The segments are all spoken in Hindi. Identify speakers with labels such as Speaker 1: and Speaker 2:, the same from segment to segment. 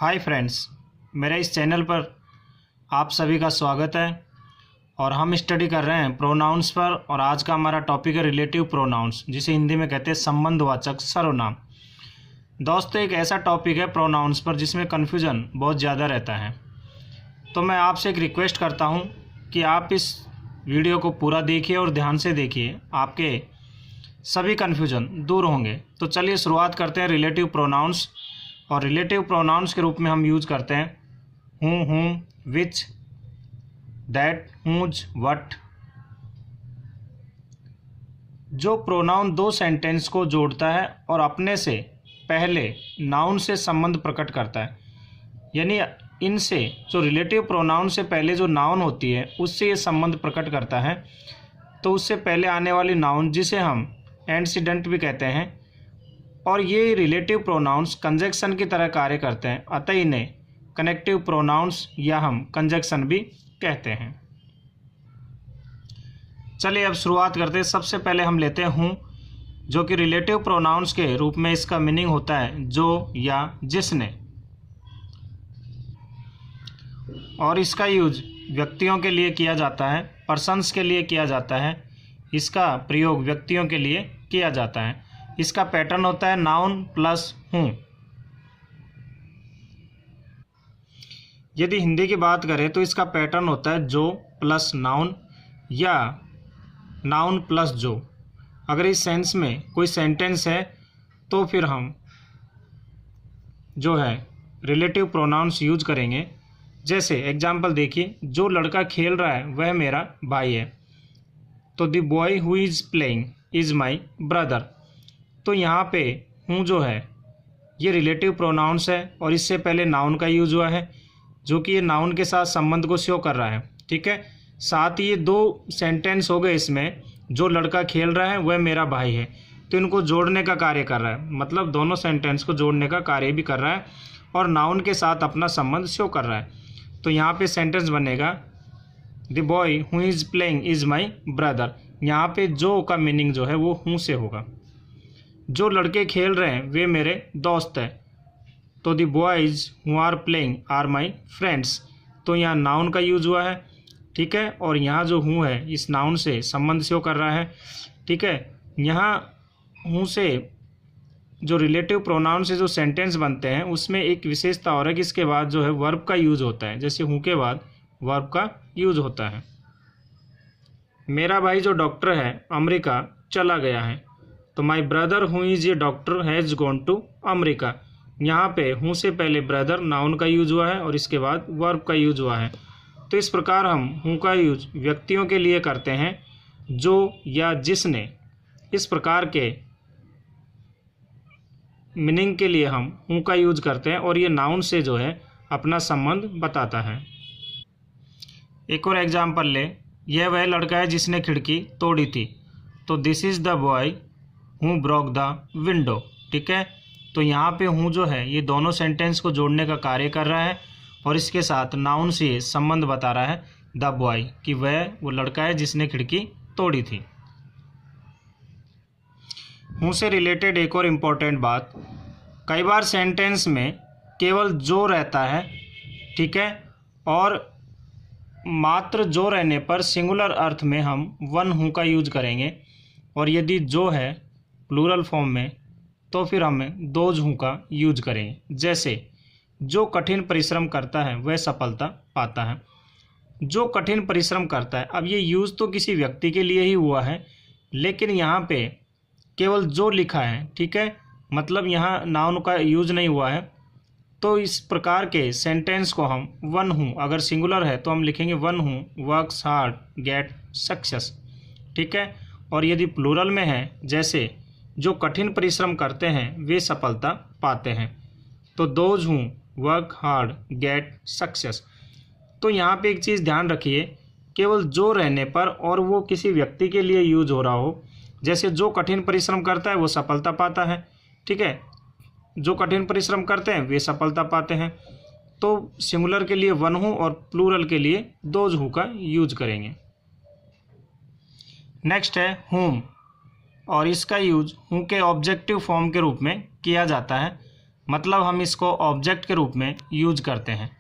Speaker 1: हाय फ्रेंड्स, मेरे इस चैनल पर आप सभी का स्वागत है और हम स्टडी कर रहे हैं प्रोनाउंस पर। और आज का हमारा टॉपिक है रिलेटिव प्रोनाउंस, जिसे हिंदी में कहते हैं संबंधवाचक सर्वनाम। दोस्तों, एक ऐसा टॉपिक है प्रोनाउंस पर जिसमें कन्फ्यूजन बहुत ज़्यादा रहता है। तो मैं आपसे एक रिक्वेस्ट करता हूँ कि आप इस वीडियो को पूरा देखिए और ध्यान से देखिए, आपके सभी कन्फ्यूजन दूर होंगे। तो चलिए शुरुआत करते हैं रिलेटिव प्रोनाउंस। और रिलेटिव प्रोनाउंस के रूप में हम यूज करते हैं हूँ, whom, which, that, whose, what. जो प्रोनाउन दो सेंटेंस को जोड़ता है और अपने से पहले नाउन से संबंध प्रकट करता है, यानी इनसे जो रिलेटिव प्रोनाउन से पहले जो नाउन होती है उससे ये संबंध प्रकट करता है, तो उससे पहले आने वाली नाउन जिसे हम एंटीसीडेंट भी कहते हैं, और ये रिलेटिव प्रोनाउंस कंजक्शन की तरह कार्य करते हैं, अतः इन्हें कनेक्टिव प्रोनाउंस या हम कंजक्शन भी कहते हैं। चलिए अब शुरुआत करते हैं। सबसे पहले हम लेते हैं हूँ, जो कि रिलेटिव प्रोनाउंस के रूप में इसका मीनिंग होता है जो या जिसने, और इसका यूज व्यक्तियों के लिए किया जाता है, पर्सन्स के लिए किया जाता है। इसका प्रयोग व्यक्तियों के लिए किया जाता है। इसका पैटर्न होता है नाउन प्लस हूँ। यदि हिंदी की बात करें तो इसका पैटर्न होता है जो प्लस नाउन या नाउन प्लस जो। अगर इस सेंस में कोई सेंटेंस है तो फिर हम जो है रिलेटिव प्रोनाउंस यूज करेंगे। जैसे एग्जाम्पल देखिए, जो लड़का खेल रहा है वह मेरा भाई है, तो the boy who is playing is my brother. तो यहाँ पे हूँ जो है ये रिलेटिव प्रोनाउंस है और इससे पहले नाउन का यूज हुआ है, जो कि ये नाउन के साथ संबंध को शो कर रहा है। ठीक है, साथ ही ये दो सेंटेंस हो गए इसमें, जो लड़का खेल रहा है वह मेरा भाई है, तो इनको जोड़ने का कार्य कर रहा है, मतलब दोनों सेंटेंस को जोड़ने का कार्य भी कर रहा है और नाउन के साथ अपना संबंध शो कर रहा है। तो यहाँ पे सेंटेंस बनेगा the boy who is playing is my brother. यहाँ पे जो का मीनिंग जो है वो हूँ से होगा। जो लड़के खेल रहे हैं वे मेरे दोस्त हैं, तो the boys who are playing are my friends. तो यहाँ नाउन का यूज हुआ है। ठीक है, और यहाँ जो हूँ है इस नाउन से संबंध शो कर रहा है। ठीक है, यहाँ हूँ से जो रिलेटिव प्रोनाउन से जो सेंटेंस बनते हैं उसमें एक विशेषता और है कि इसके बाद जो है वर्ब का यूज होता है। जैसे हूँ के बाद वर्ब का यूज होता है। मेरा भाई जो डॉक्टर है अमेरिका चला गया है, तो my brother who is a doctor has gone to America. यहाँ पे हूँ से पहले ब्रदर नाउन का यूज हुआ है और इसके बाद वर्ब का यूज हुआ है। तो इस प्रकार हम हूँ का यूज व्यक्तियों के लिए करते हैं, जो या जिसने। इस प्रकार के मीनिंग के लिए हम हूँ का यूज करते हैं और ये नाउन से जो है अपना संबंध बताता है। एक और एग्जाम्पल ले, यह वह लड़का है जिसने खिड़की तोड़ी थी, तो दिस इज़ द बॉय हूँ ब्रोक द विंडो। ठीक है, तो यहाँ पे हूँ जो है ये दोनों सेंटेंस को जोड़ने का कार्य कर रहा है और इसके साथ नाउन से संबंध बता रहा है द बॉय, कि वह वो लड़का है जिसने खिड़की तोड़ी थी। हूँ से रिलेटेड एक और इम्पोर्टेंट बात, कई बार सेंटेंस में केवल जो रहता है, ठीक है, और मात्र जो रहने पर सिंगुलर अर्थ में हम वन हूँ का यूज करेंगे, और यदि जो है प्लूरल फॉर्म में तो फिर हमें दोज हूँ का यूज करेंगे। जैसे जो कठिन परिश्रम करता है वह सफलता पाता है। जो कठिन परिश्रम करता है, अब ये यूज़ तो किसी व्यक्ति के लिए ही हुआ है, लेकिन यहाँ पे केवल जो लिखा है, ठीक है, मतलब यहाँ नाउन का यूज नहीं हुआ है। तो इस प्रकार के सेंटेंस को हम वन हूँ, अगर सिंगुलर है तो हम लिखेंगे वन हूँ वर्क्स हार्ड गेट सक्सेस। ठीक है, और यदि प्लूरल में है, जैसे जो कठिन परिश्रम करते हैं वे सफलता पाते हैं, तो दोज हूँ वर्क हार्ड गेट सक्सेस। तो यहाँ पे एक चीज़ ध्यान रखिए, केवल जो रहने पर और वो किसी व्यक्ति के लिए यूज हो रहा हो, जैसे जो कठिन परिश्रम करता है वो सफलता पाता है। ठीक है, जो कठिन परिश्रम करते हैं वे सफलता पाते हैं। तो सिंगुलर के लिए वन हूँ और प्लूरल के लिए दोज हूँ का यूज करेंगे। नेक्स्ट है whom, और इसका यूज हूँ के ऑब्जेक्टिव फॉर्म के रूप में किया जाता है, मतलब हम इसको ऑब्जेक्ट के रूप में यूज करते हैं।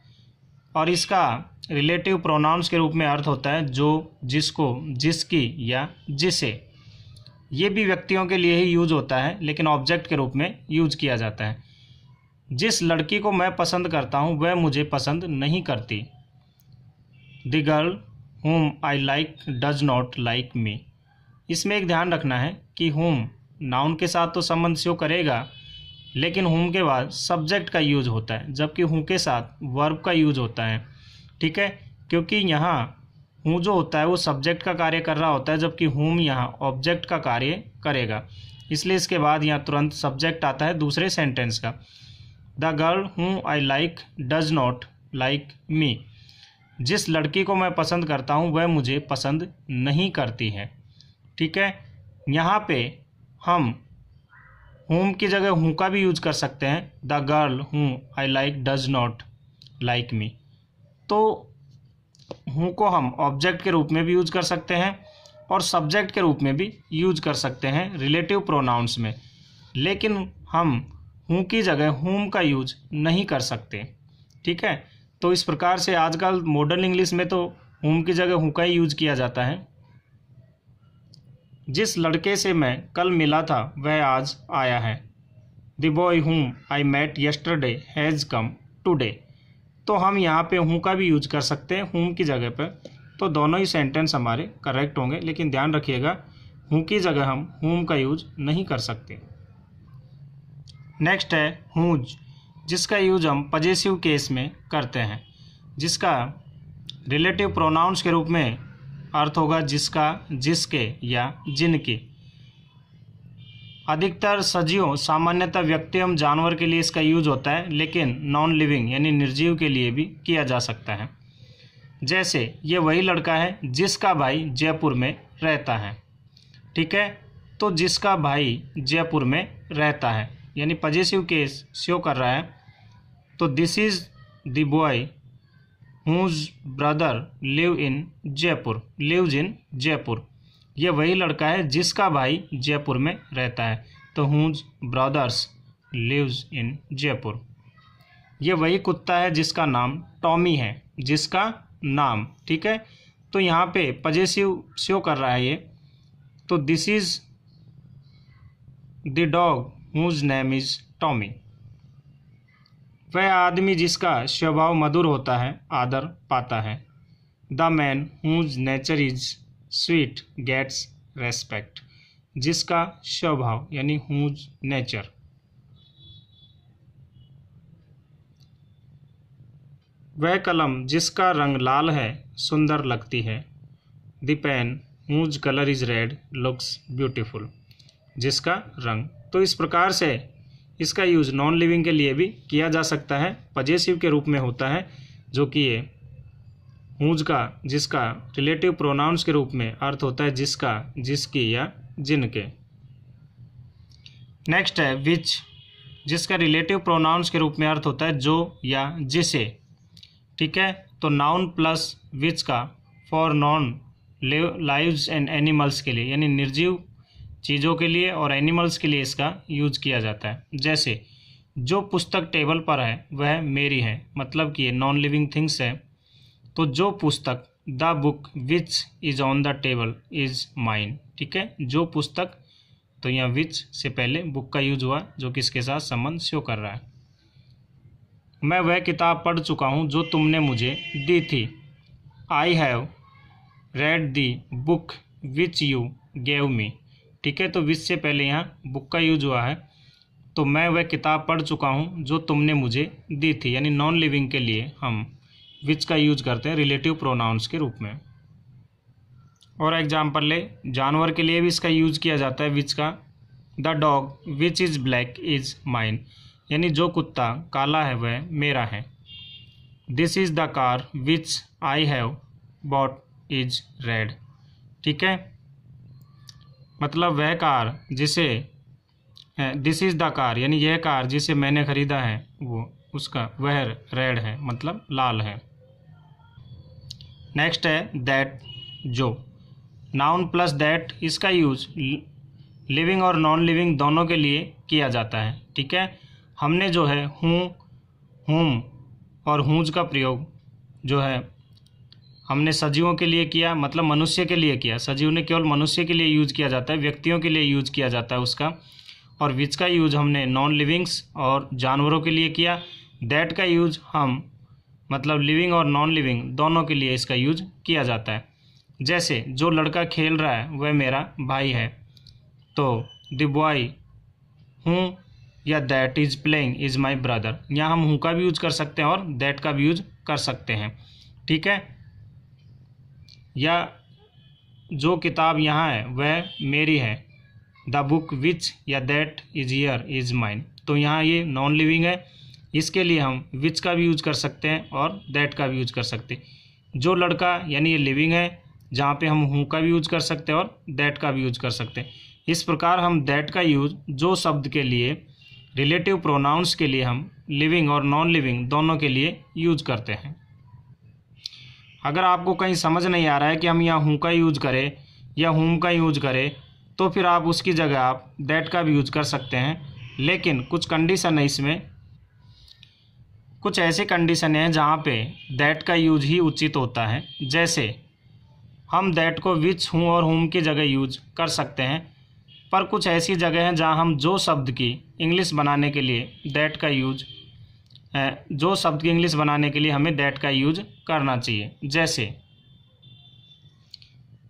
Speaker 1: और इसका रिलेटिव प्रोनाउंस के रूप में अर्थ होता है जो, जिसको, जिसकी या जिसे। ये भी व्यक्तियों के लिए ही यूज होता है, लेकिन ऑब्जेक्ट के रूप में यूज किया जाता है। जिस लड़की को मैं पसंद करता हूँ वह मुझे पसंद नहीं करती। The girl whom I like does not like me। इसमें एक ध्यान रखना है कि whom नाउन के साथ तो संबंध शो करेगा, लेकिन whom के बाद सब्जेक्ट का यूज होता है, जबकि who के साथ वर्ब का यूज होता है। ठीक है, क्योंकि यहाँ who जो होता है वो सब्जेक्ट का कार्य कर रहा होता है, जबकि whom यहाँ ऑब्जेक्ट का कार्य करेगा। इसलिए इसके बाद यहाँ तुरंत सब्जेक्ट आता है दूसरे सेंटेंस का। The girl whom I like does not like me। जिस लड़की को मैं पसंद करता हूँ वह मुझे पसंद नहीं करती है। ठीक है, यहाँ पे हम whom की जगह who का भी यूज कर सकते हैं। The girl whom I like does not like me। तो who को हम ऑब्जेक्ट के रूप में भी यूज कर सकते हैं और सब्जेक्ट के रूप में भी यूज कर सकते हैं रिलेटिव प्रोनाउंस में, लेकिन हम who की जगह whom का यूज नहीं कर सकते। ठीक है, तो इस प्रकार से आजकल मॉडर्न इंग्लिश में तो whom की जगह who का ही यूज किया जाता है। जिस लड़के से मैं कल मिला था वह आज आया है। The boy whom I met yesterday has come today। तो हम यहाँ पे who का भी यूज कर सकते हैं whom की जगह पर, तो दोनों ही सेंटेंस हमारे करेक्ट होंगे, लेकिन ध्यान रखिएगा who की जगह हम whom का यूज नहीं कर सकते। नेक्स्ट है whose, जिसका यूज हम पजेसिव केस में करते हैं, जिसका रिलेटिव प्रोनाउंस के रूप में अर्थ होगा जिसका, जिसके या जिनकी। अधिकतर सजीवों, सामान्यतः व्यक्ति एवं जानवर के लिए इसका यूज होता है, लेकिन नॉन लिविंग यानी निर्जीव के लिए भी किया जा सकता है। जैसे ये वही लड़का है जिसका भाई जयपुर में रहता है। ठीक है, तो जिसका भाई जयपुर में रहता है यानी पजेसिव केस शो कर रहा है। तो this is the boy whose brother lives in Jaipur. ये वही लड़का है जिसका भाई जयपुर में रहता है, तो whose brothers lives in Jaipur. ये वही कुत्ता है जिसका नाम टॉमी है, जिसका नाम। ठीक है, तो यहाँ पे पजेसिव शो कर रहा है ये, तो this is the dog whose name is Tommy. वह आदमी जिसका स्वभाव मधुर होता है आदर पाता है। The man whose nature is sweet gets respect. जिसका स्वभाव यानी whose नेचर। वह कलम जिसका रंग लाल है सुंदर लगती है। The pen whose colour is red looks beautiful. जिसका रंग। तो इस प्रकार से इसका यूज़ नॉन लिविंग के लिए भी किया जा सकता है, पजेसिव के रूप में होता है, जो कि ये whose का, जिसका रिलेटिव प्रोनाउंस के रूप में अर्थ होता है जिसका, जिसकी या जिनके। नेक्स्ट है विच, जिसका रिलेटिव प्रोनाउंस के रूप में अर्थ होता है जो या जिसे। ठीक है, तो नाउन प्लस विच का for non lives and animals के लिए यानी निर्जीव चीज़ों के लिए और एनिमल्स के लिए इसका यूज किया जाता है। जैसे जो पुस्तक टेबल पर है वह मेरी है, मतलब कि ये नॉन लिविंग थिंग्स है। तो जो पुस्तक, the book which is on the table is mine. ठीक है, जो पुस्तक, तो यहाँ विच से पहले बुक का यूज हुआ जो कि इसके साथ संबंध शो कर रहा है। मैं वह किताब पढ़ चुका हूँ जो तुमने मुझे दी थी। I have read the book which you gave me. ठीक है, तो विच से पहले यहाँ बुक का यूज हुआ है, तो मैं वह किताब पढ़ चुका हूँ जो तुमने मुझे दी थी, यानी नॉन लिविंग के लिए हम विच का यूज करते हैं रिलेटिव प्रोनाउंस के रूप में। और एग्जाम्पल ले, जानवर के लिए भी इसका यूज किया जाता है विच का। The dog which is black is mine, यानी जो कुत्ता काला है वह मेरा है। This is the car which I have bought is red. ठीक है, मतलब वह कार जिसे, दिस इज़ द कार यानी यह कार जिसे मैंने ख़रीदा है वो, उसका वह रेड है, मतलब लाल है। नेक्स्ट है दैट, जो। नाउन प्लस दैट, इसका यूज लिविंग और नॉन लिविंग दोनों के लिए किया जाता है। ठीक है, हमने जो है हूँ, हुम और हूज का प्रयोग जो है हमने सजीवों के लिए किया, मतलब मनुष्य के लिए किया। सजीव ने केवल मनुष्य के लिए यूज किया जाता है, व्यक्तियों के लिए यूज किया जाता है उसका। और विच का यूज हमने नॉन लिविंग्स और जानवरों के लिए किया। दैट का यूज हम मतलब लिविंग और नॉन लिविंग दोनों के लिए इसका यूज किया जाता है। जैसे जो लड़का खेल रहा है वह मेरा भाई है, तो द बॉय हूँ या that is playing is my brother. यहाँ हम हूँ का भी यूज कर सकते हैं और दैट का भी यूज कर सकते हैं, ठीक है। या जो किताब यहाँ है वह मेरी है, द बुक विच या that is here is mine. तो यहाँ ये नॉन लिविंग है, इसके लिए हम विच का भी यूज कर सकते हैं और दैट का भी यूज कर सकते हैं। जो लड़का यानी ये लिविंग है, जहाँ पे हम हूँ का भी यूज कर सकते हैं और दैट का भी यूज कर सकते हैं। इस प्रकार हम दैट का यूज जो शब्द के लिए रिलेटिव प्रोनाउंस के लिए हम लिविंग और नॉन लिविंग दोनों के लिए यूज करते हैं। अगर आपको कहीं समझ नहीं आ रहा है कि हम यहाँ हूँ का यूज करें या हुम का यूज करें, तो फिर आप उसकी जगह आप दैट का भी यूज कर सकते हैं। लेकिन कुछ कंडीशन है इसमें, कुछ ऐसी कंडीशन है जहाँ पे दैट का यूज ही उचित होता है। जैसे हम दैट को विच, हूँ और हुम की जगह यूज कर सकते हैं, पर कुछ ऐसी जगह हैं जहाँ हम जो शब्द की इंग्लिश बनाने के लिए दैट का यूज जो शब्द की इंग्लिश बनाने के लिए हमें दैट का यूज करना चाहिए। जैसे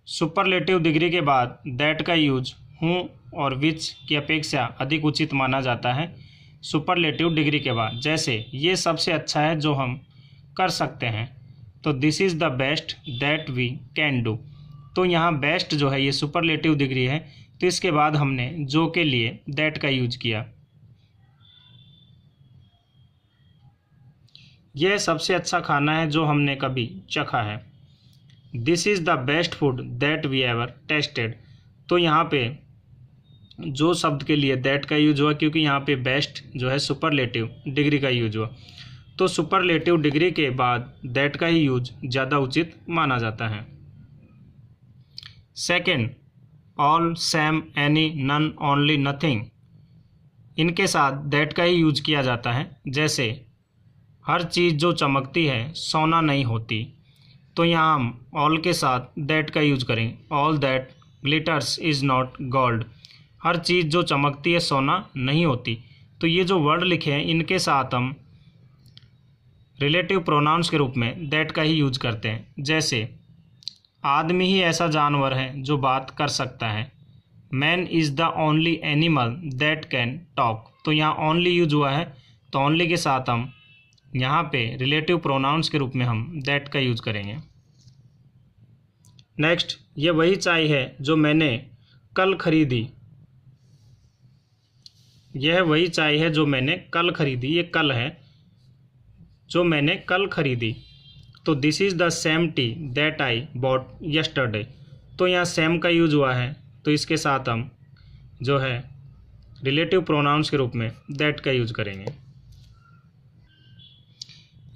Speaker 1: सुपरलेटिव डिग्री के बाद दैट का यूज हूँ और विच की अपेक्षा अधिक उचित माना जाता है सुपरलेटिव डिग्री के बाद। जैसे ये सबसे अच्छा है जो हम कर सकते हैं, तो this is the best that we can do. तो यहाँ बेस्ट जो है ये सुपरलेटिव डिग्री है, तो इसके बाद हमने जो के लिए दैट का यूज किया। यह सबसे अच्छा खाना है जो हमने कभी चखा है। This is the best food that we ever tested. तो यहाँ पे जो शब्द के लिए दैट का यूज हुआ, क्योंकि यहाँ पे बेस्ट जो है सुपरलेटिव डिग्री का यूज हुआ, तो सुपरलेटिव डिग्री के बाद दैट का ही यूज ज़्यादा उचित माना जाता है। Second, all, some, any, none, only, nothing, इनके साथ दैट का ही यूज किया जाता है। जैसे हर चीज़ जो चमकती है सोना नहीं होती, तो यहाँ हम ऑल के साथ दैट का यूज करेंगे। All that glitters is not gold. हर चीज़ जो चमकती है सोना नहीं होती। तो ये जो वर्ड लिखे हैं इनके साथ हम रिलेटिव प्रोनाउंस के रूप में दैट का ही यूज करते हैं। जैसे आदमी ही ऐसा जानवर है जो बात कर सकता है। Man is the only animal that can talk. तो यहाँ ओनली यूज हुआ है, तो ओनली के साथ हम यहाँ पे रिलेटिव प्रोनाउंस के रूप में हम दैट का यूज करेंगे। नेक्स्ट, ये वही चाय है जो मैंने कल खरीदी। यह वही चाय है जो मैंने कल खरीदी। ये कल है, जो मैंने कल खरीदी। तो this is the same T that I bought yesterday. तो यहाँ सेम का यूज हुआ है, तो इसके साथ हम जो है रिलेटिव प्रोनाउंस के रूप में दैट का यूज करेंगे।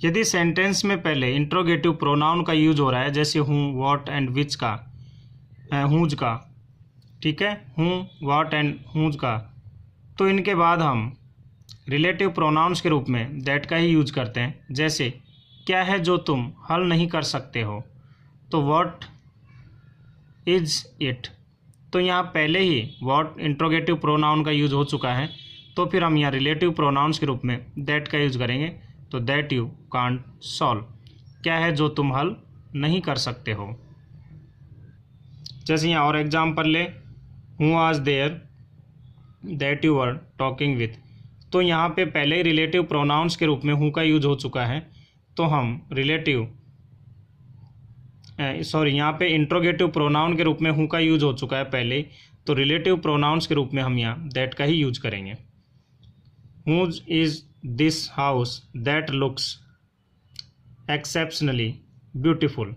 Speaker 1: यदि सेंटेंस में पहले इंट्रोगेटिव प्रोनाउन का यूज हो रहा है, जैसे हूँ, व्हाट एंड विच का, हूज का, ठीक है, हूँ, व्हाट एंड हूज का, तो इनके बाद हम रिलेटिव प्रोनाउंस के रूप में दैट का ही यूज करते हैं। जैसे क्या है जो तुम हल नहीं कर सकते हो, तो व्हाट इज इट। तो यहाँ पहले ही व्हाट इंट्रोगेटिव प्रोनाउन का यूज हो चुका है, तो फिर हम यहाँ रिलेटिव प्रोनाउंस के रूप में दैट का यूज करेंगे। तो दैट यू कांट सॉल्व, क्या है जो तुम हल नहीं कर सकते हो। जैसे यहाँ और एग्जाम्पल ले, who was there that you were talking with. तो यहाँ पे पहले ही रिलेटिव प्रोनाउंस के रूप में हु का यूज हो चुका है, तो हम यहाँ पे इंट्रोगेटिव प्रोनाउन के रूप में हु का यूज हो चुका है पहले, तो रिलेटिव प्रोनाउंस के रूप में हम यहाँ दैट का ही यूज करेंगे। Whose is this house that looks exceptionally beautiful.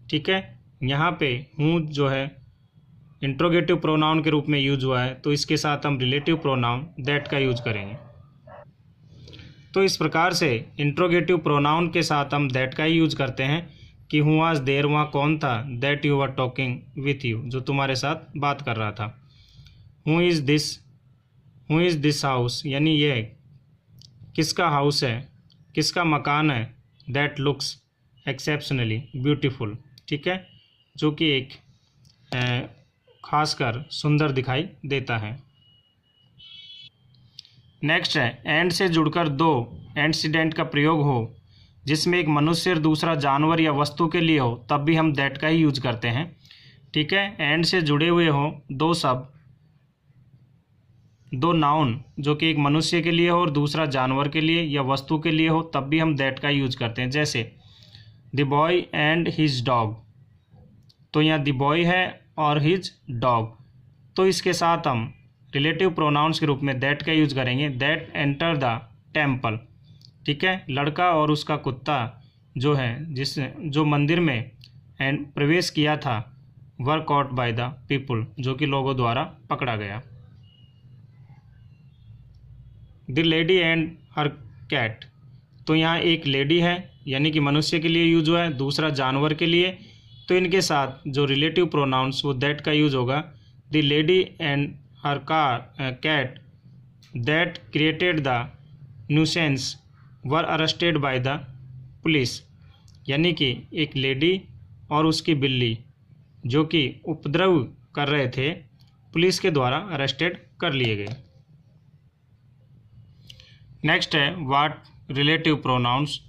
Speaker 1: ठीक है, यहाँ पे हूँ जो है इंट्रोगेटिव प्रोनाउन के रूप में यूज हुआ है, तो इसके साथ हम रिलेटिव प्रोनाउन दैट का यूज करेंगे। तो इस प्रकार से इंट्रोगेटिव प्रोनाउन के साथ हम दैट का ही यूज करते हैं कि हु वाज देयर, वहाँ कौन था, that you were talking with you, जो तुम्हारे साथ बात कर रहा था। हु इज़ दिस हाउस, यानी यह किसका हाउस है, किसका मकान है, दैट लुक्स एक्सेप्शनली ब्यूटीफुल, ठीक है, जो कि एक खासकर सुंदर दिखाई देता है। नेक्स्ट है एंड से जुड़कर दो एंटीसीडेंट का प्रयोग हो जिसमें एक मनुष्य और दूसरा जानवर या वस्तु के लिए हो, तब भी हम दैट का ही यूज करते हैं, ठीक है। एंड से जुड़े हुए हो दो शब्द, दो नाउन जो कि एक मनुष्य के लिए हो और दूसरा जानवर के लिए या वस्तु के लिए हो, तब भी हम दैट का यूज करते हैं। जैसे the boy and his dog, तो यहाँ द बॉय है और हिज डॉग, तो इसके साथ हम रिलेटिव प्रोनाउंस के रूप में दैट का यूज करेंगे। दैट एंटर द टेम्पल, ठीक है, लड़का और उसका कुत्ता जो है जो मंदिर में प्रवेश किया था, were caught by the people, जो कि लोगों द्वारा पकड़ा गया। The lady and her cat, तो यहाँ एक लेडी है यानी कि मनुष्य के लिए यूज हुआ है, दूसरा जानवर के लिए, तो इनके साथ जो रिलेटिव प्रोनाउंस वो दैट का यूज होगा। The lady and her cat that created the nuisance were arrested by the police, यानी कि एक लेडी और उसकी बिल्ली जो कि उपद्रव कर रहे थे, पुलिस के द्वारा अरेस्टेड कर लिए गए। नेक्स्ट है वाट रिलेटिव प्रोनाउंस।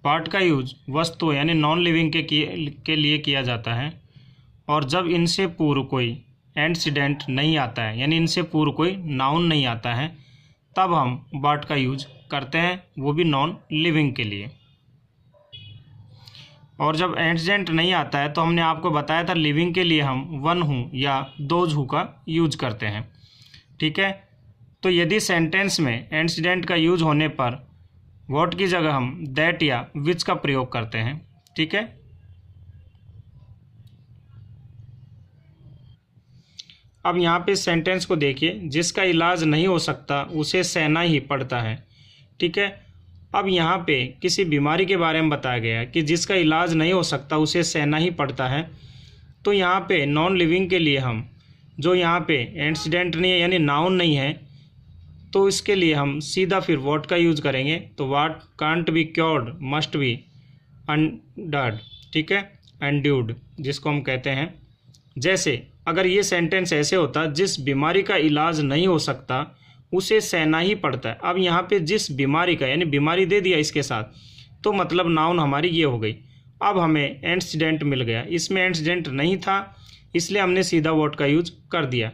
Speaker 1: वाट का यूज वस्तु यानी नॉन लिविंग के लिए किया जाता है, और जब इनसे पूर्व कोई एंटीसीडेंट नहीं आता है यानी इनसे पूर्व कोई नाउन नहीं आता है, तब हम वाट का यूज करते हैं, वो भी नॉन लिविंग के लिए। और जब एंटीसीडेंट नहीं आता है तो हमने आपको बताया था लिविंग के लिए हम वन हूँ या दोज हूँ का यूज करते हैं, ठीक है। तो यदि सेंटेंस में एंटीसीडेंट का यूज होने पर व्हाट की जगह हम दैट या विच का प्रयोग करते हैं, ठीक है। अब यहाँ पे सेंटेंस को देखिए, जिसका इलाज नहीं हो सकता उसे सहना ही पड़ता है, ठीक है। अब यहाँ पे किसी बीमारी के बारे में बताया गया है कि जिसका इलाज नहीं हो सकता उसे सहना ही पड़ता है, तो यहाँ पे नॉन लिविंग के लिए हम जो यहाँ पे एंटीसीडेंट नहीं है यानी नाउन नहीं है, तो इसके लिए हम सीधा फिर व्हाट का यूज करेंगे। तो what can't be cured must be endured, ठीक है, एंड्यूर्ड जिसको हम कहते हैं। जैसे अगर ये सेंटेंस ऐसे होता जिस बीमारी का इलाज नहीं हो सकता उसे सहना ही पड़ता है। अब यहाँ पे जिस बीमारी का यानी बीमारी दे दिया इसके साथ, तो मतलब नाउन हमारी ये हो गई। अब हमें एंटीसीडेंट मिल गया, इसमें एंटीसीडेंट नहीं था इसलिए हमने सीधा व्हाट का यूज कर दिया।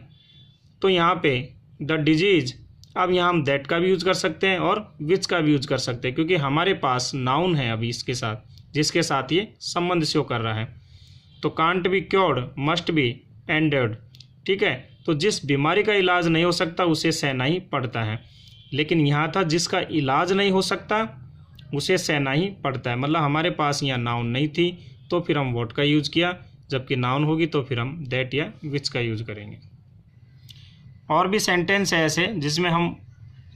Speaker 1: तो यहाँ पे द डिजीज, अब यहाँ हम दैट का भी यूज कर सकते हैं और विच का भी यूज कर सकते हैं, क्योंकि हमारे पास नाउन है अभी इसके साथ जिसके साथ ये संबंध शो कर रहा है। तो can't be cured must be endured, ठीक है। तो जिस बीमारी का इलाज नहीं हो सकता उसे सहना ही पड़ता है, लेकिन यहाँ था जिसका इलाज नहीं हो सकता उसे सहना ही पड़ता है, मतलब हमारे पास यहाँ नाउन नहीं थी तो फिर हम व्हाट का यूज किया, जबकि नाउन होगी तो फिर हम दैट या विच का यूज करेंगे। और भी सेंटेंस है ऐसे जिसमें हम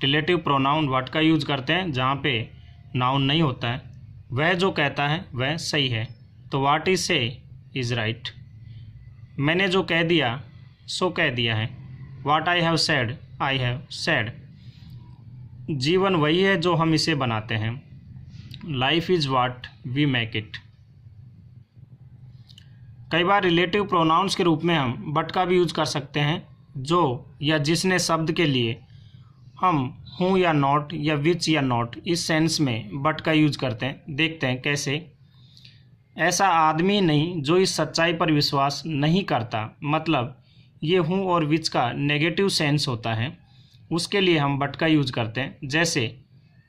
Speaker 1: रिलेटिव प्रोनाउन व्हाट का यूज करते हैं, जहाँ पे नाउन नहीं होता है। वह जो कहता है वह सही है, तो what is said is right. मैंने जो कह दिया सो कह दिया है, what I have said I have said. जीवन वही है जो हम इसे बनाते हैं, life is what we make it. कई बार रिलेटिव प्रोनाउंस के रूप में हम बट का भी यूज कर सकते हैं, जो या जिसने शब्द के लिए हम हूँ या नॉट या विच या नॉट इस सेंस में बट का यूज करते हैं। देखते हैं कैसे। ऐसा आदमी नहीं जो इस सच्चाई पर विश्वास नहीं करता, मतलब ये हूँ और विच का नेगेटिव सेंस होता है, उसके लिए हम बट का यूज करते हैं। जैसे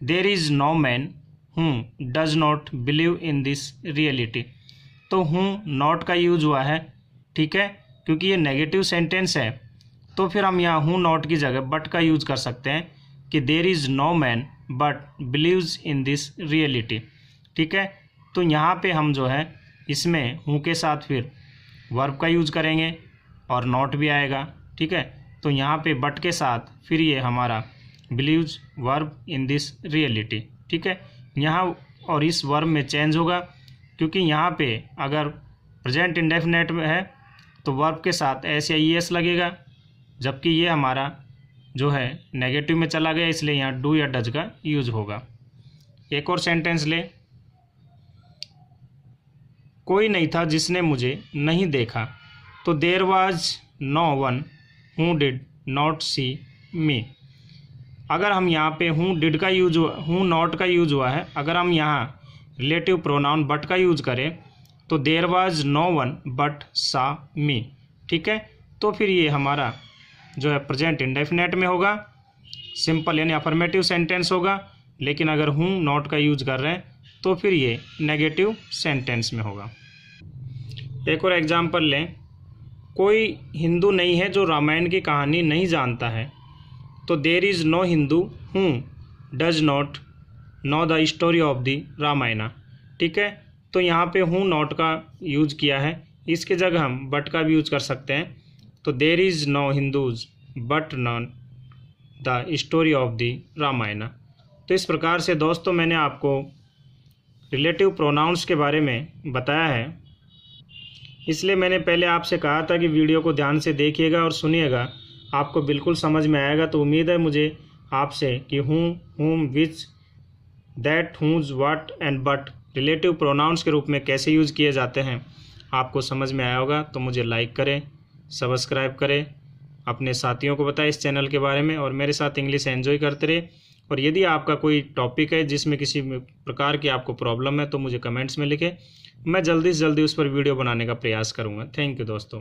Speaker 1: देयर इज़ नो मैन हूँ does not believe in this reality, तो हूँ नॉट का यूज हुआ है, ठीक है, क्योंकि ये नेगेटिव सेंटेंस है। तो फिर हम यहाँ हूँ नॉट की जगह बट का यूज कर सकते हैं कि there is no man but believes in this reality, ठीक है। तो यहाँ पे हम जो है इसमें हूँ के साथ फिर वर्ब का यूज करेंगे और नॉट भी आएगा, ठीक है। तो यहाँ पे बट के साथ फिर ये हमारा believes verb in this reality, ठीक है। यहाँ और इस वर्ब में चेंज होगा, क्योंकि यहाँ पे अगर प्रेजेंट इंडेफिनेट में है तो वर्ब के साथ एस या ई एस लगेगा, जबकि ये हमारा जो है नेगेटिव में चला गया, इसलिए यहाँ डू या डज का यूज होगा। एक और सेंटेंस ले, कोई नहीं था जिसने मुझे नहीं देखा, तो there was no one who did not see me. अगर हम यहाँ पे हूँ डिड का यूज हुआ, हूँ नॉट का यूज हुआ है, अगर हम यहाँ रिलेटिव प्रोनाउन बट का यूज करें तो there was no one but saw me. ठीक है, तो फिर ये हमारा जो है प्रेजेंट इंडेफिनेट में होगा, सिंपल यानी अफर्मेटिव सेंटेंस होगा। लेकिन अगर हूँ नॉट का यूज कर रहे हैं तो फिर ये नेगेटिव सेंटेंस में होगा। एक और एग्जाम्पल लें, कोई हिंदू नहीं है जो रामायण की कहानी नहीं जानता है, तो there is no Hindu who does not know the story of the Ramayana. ठीक है, तो यहाँ पे हूँ नॉट का यूज किया है, इसके जगह हम बट का भी यूज कर सकते हैं। तो there is no Hindus but known the story of the Ramayana. तो इस प्रकार से दोस्तों मैंने आपको रिलेटिव प्रोनाउंस के बारे में बताया है, इसलिए मैंने पहले आपसे कहा था कि वीडियो को ध्यान से देखिएगा और सुनिएगा, आपको बिल्कुल समझ में आएगा। तो उम्मीद है मुझे आपसे कि who, whom, which, that, whose, what and but relative pronouns के रूप में कैसे यूज़ किए जाते हैं आपको समझ में आया होगा। तो मुझे लाइक करें, सब्सक्राइब करें, अपने साथियों को बताएं इस चैनल के बारे में और मेरे साथ इंग्लिश एंजॉय करते रहे। और यदि आपका कोई टॉपिक है जिसमें किसी प्रकार की आपको प्रॉब्लम है तो मुझे कमेंट्स में लिखें, मैं जल्दी से जल्दी उस पर वीडियो बनाने का प्रयास करूँगा। थैंक यू दोस्तों।